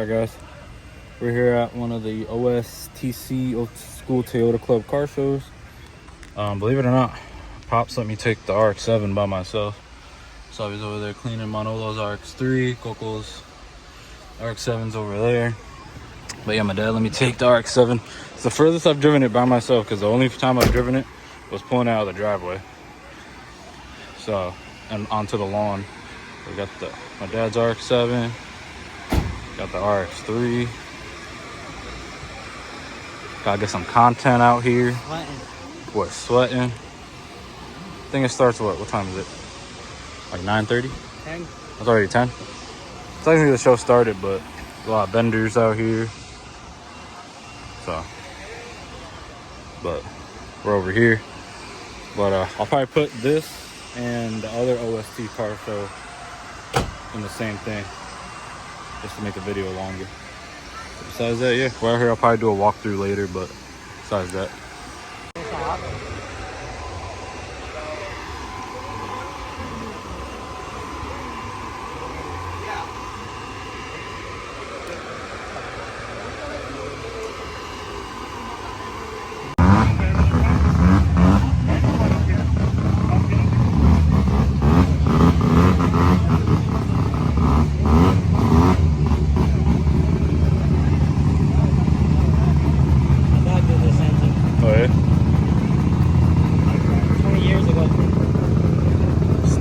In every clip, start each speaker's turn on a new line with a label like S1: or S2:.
S1: Alright guys, we're here at one of the OSTC, Old School Toyota Club car shows. Believe it or not, Pops let me take the Rx7 by myself. So I was over there cleaning Manolo's Rx3, Coco's Rx7's over there. But yeah, my dad let me take the Rx7. It's the furthest I've driven it by myself because the only time I've driven it was pulling out of the driveway. So, and onto the lawn. We got my dad's Rx7, got the Rx3. Gotta get some content out here. What, sweating? I think it starts what time is it? Like 9:30?
S2: 10.
S1: It's already 10. Technically the show started, but a lot of vendors out here. So, but we're over here. But I'll probably put this and the other OST car show in the same thing, just to make the video longer. But besides that, yeah, we're out here. I'll probably do a walkthrough later, but besides that.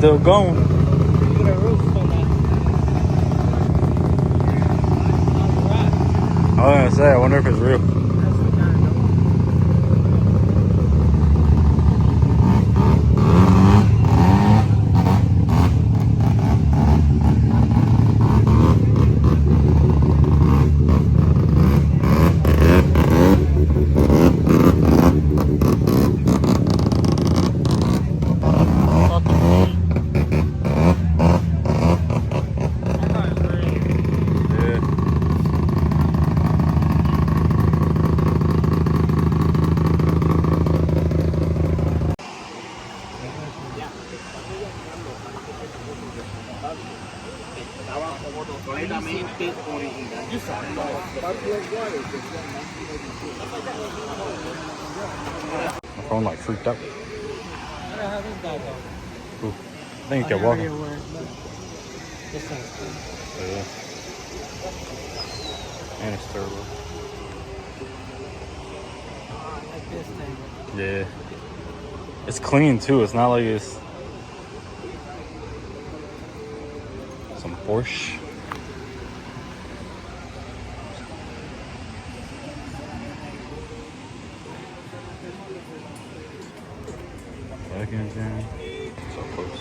S1: Still going.
S2: Look at the roof on that.
S1: I was gonna say, I wonder if it's real. My phone like freaked out. Ooh, I think you can walk.
S2: This thing's cool.
S1: Yeah. And it's turbo.
S2: I like this thing.
S1: Yeah. It's clean too. It's not like it's some Porsche. Back engine. So close.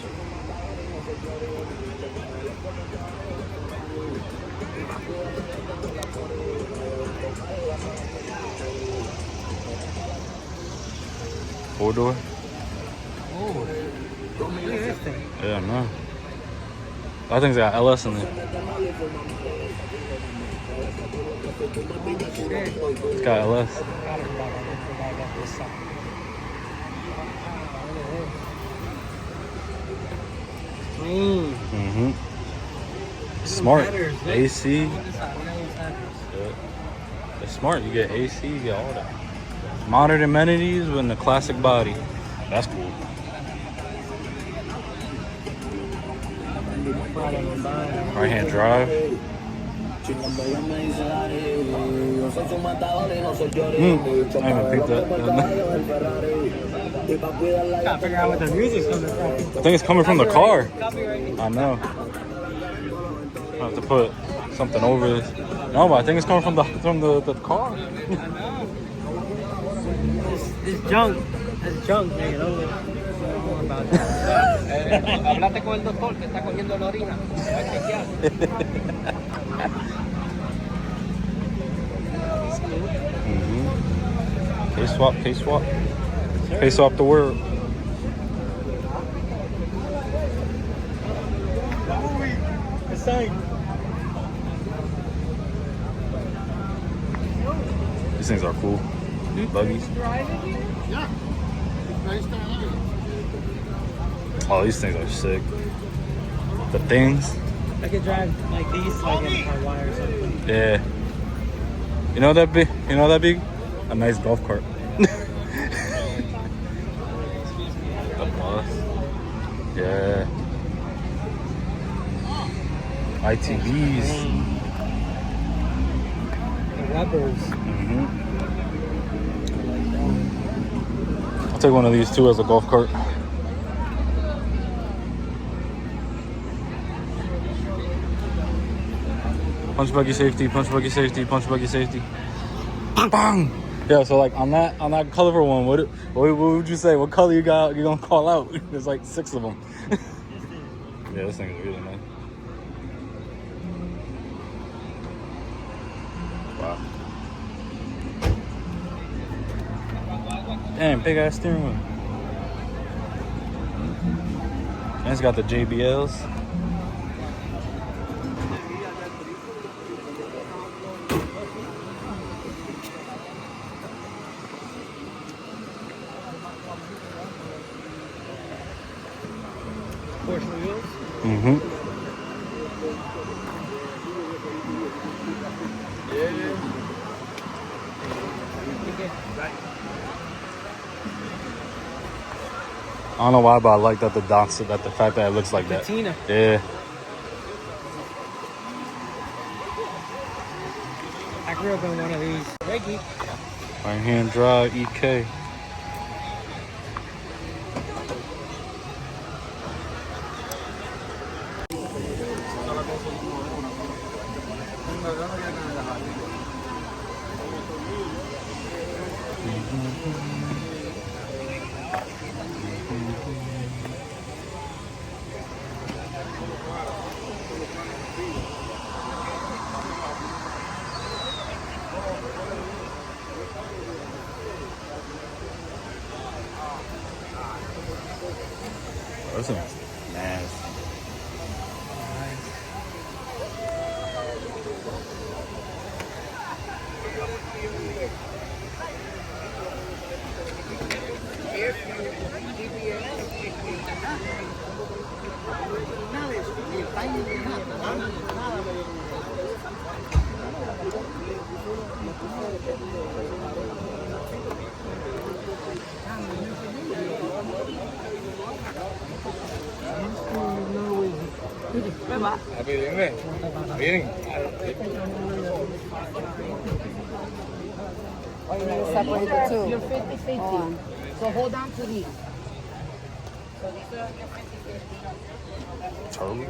S1: Four door?
S2: Oh, look at this thing.
S1: Yeah, I know. That thing's got LS in it. It's got LS.
S2: Clean.
S1: Mm-hmm. Smart. AC. Yeah. It's smart. You get AC, you get all that. Modern amenities with the classic body. That's cool. Right hand drive. I didn't even think that.
S2: Gotta figure out what the music's coming from.
S1: I think it's coming from the car. I know. I have to put something over this. No, but I think it's coming from the car.
S2: It's junk. It's junk, nigga. Don't know about that. Hablate con el doctor que está cogiendo la orina.
S1: K-swap, K-swap. K-swap the word. These things are cool. Buggies.
S3: Yeah.
S1: Oh, these things are sick. The things.
S2: I could drive like these like in Hawaii or something.
S1: Yeah. You know that big? You know that big? A nice golf cart. The bus. Yeah. ITVs.
S2: The rubbers.
S1: I'll take one of these too as a golf cart. Punch buggy safety, punch buggy safety, punch buggy safety. Bang bang. Yeah, so like on that colorful one, what would you say? What color you gonna call out? There's like 6 of them. Yeah, this thing is really nice. Wow. Damn, big ass steering wheel. And it's got the JBLs.
S2: Porsche wheels.
S1: I don't know why, but I like that the fact that it looks like that.
S2: Patina.
S1: Yeah.
S2: I grew up in one of these. Eggie.
S1: Right hand drive EK. This thing is nasty.
S3: Separated too.
S4: You're 50-50. So hold on to these.
S1: Totally.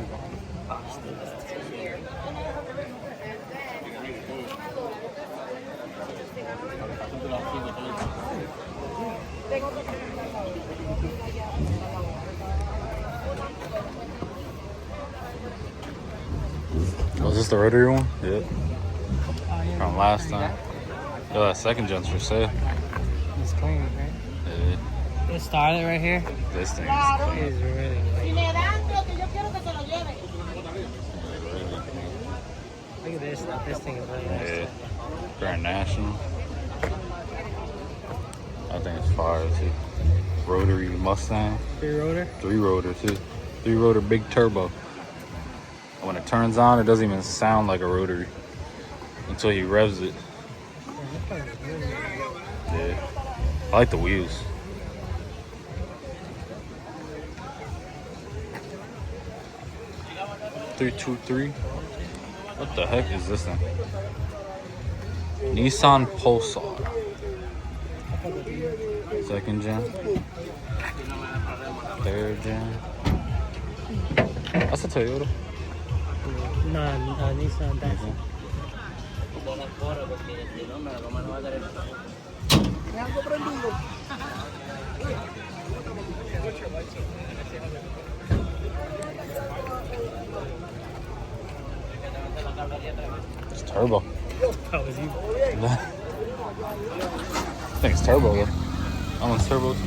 S1: Was this the rotary one? Yeah. From last time. Yo, that second gen's for sale.
S2: It's clean, right?
S1: Yeah.
S2: This starlet right here
S1: This thing
S2: is really nice. Look at this. This thing is really nice.
S1: Yeah. Grand National. I think it's fire too. Rotary Mustang.
S2: 3-rotor.
S1: 3-rotor too. 3-rotor big turbo. When it turns on, it doesn't even sound like a rotary until he revs it. Yeah. I like the wheels. $323. What the heck is this thing? Nissan Pulsar. 2nd gen. 3rd gen. That's a Toyota.
S2: No, Nissan Datsun.
S1: It's turbo.
S2: That was you.
S1: I think it's turbo though. That one's turbo too.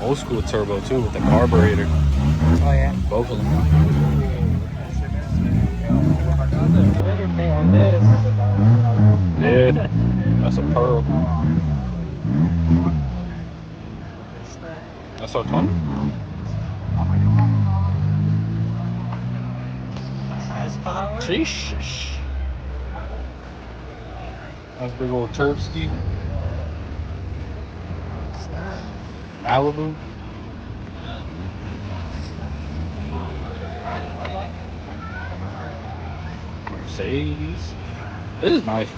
S1: Old school turbo too with the carburetor.
S2: Oh yeah.
S1: Both of them. Yeah, that's a Pearl. That's our 20. Sheesh. That's big old Turbski. Malibu. Mercedes. This is nice.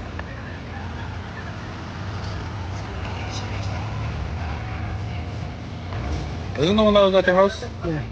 S1: Isn't the one that was at your house?
S2: Yeah.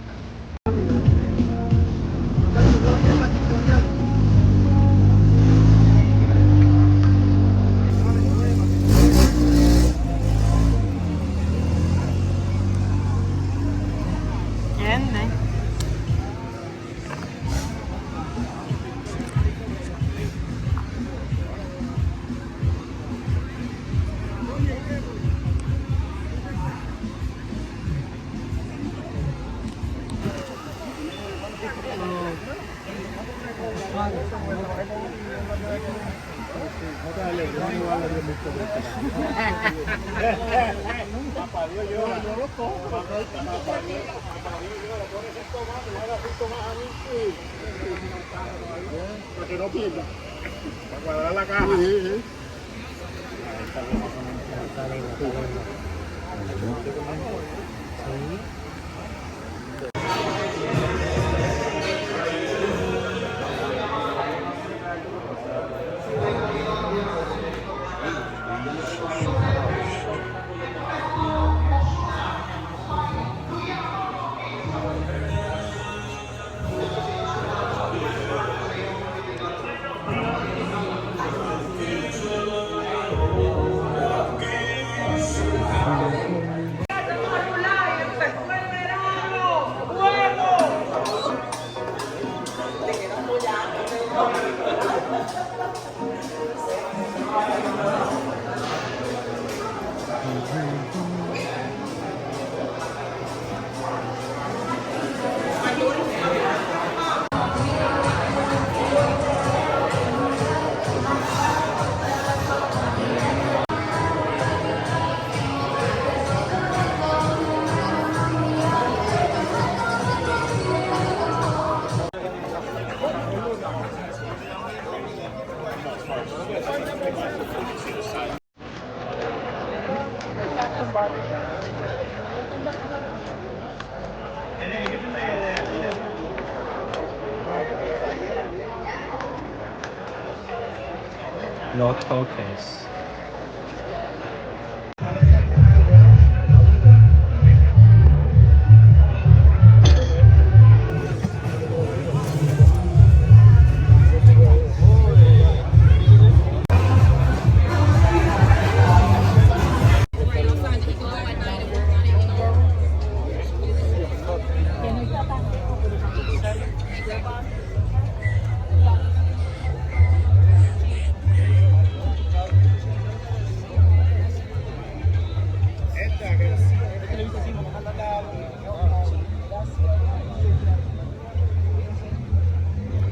S1: No toe case.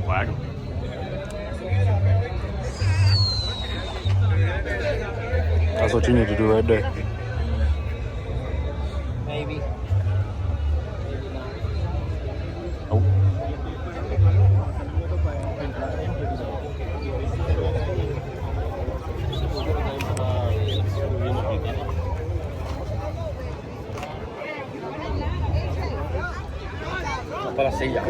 S1: Wag. That's what you need to do right there.
S2: Maybe.
S1: Oh.
S2: Para la silla.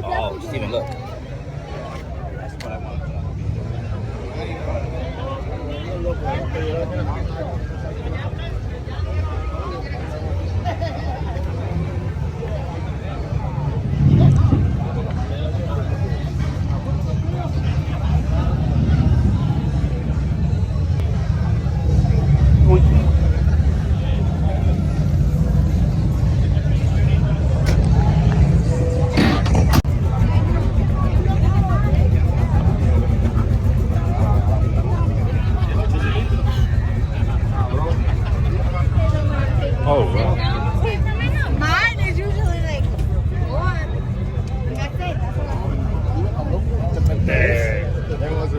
S2: Oh, Steven, look. That's what I want.
S1: Oh, wow.
S3: Mine is usually like one. That's it. That's what I want.
S1: There.
S5: There was a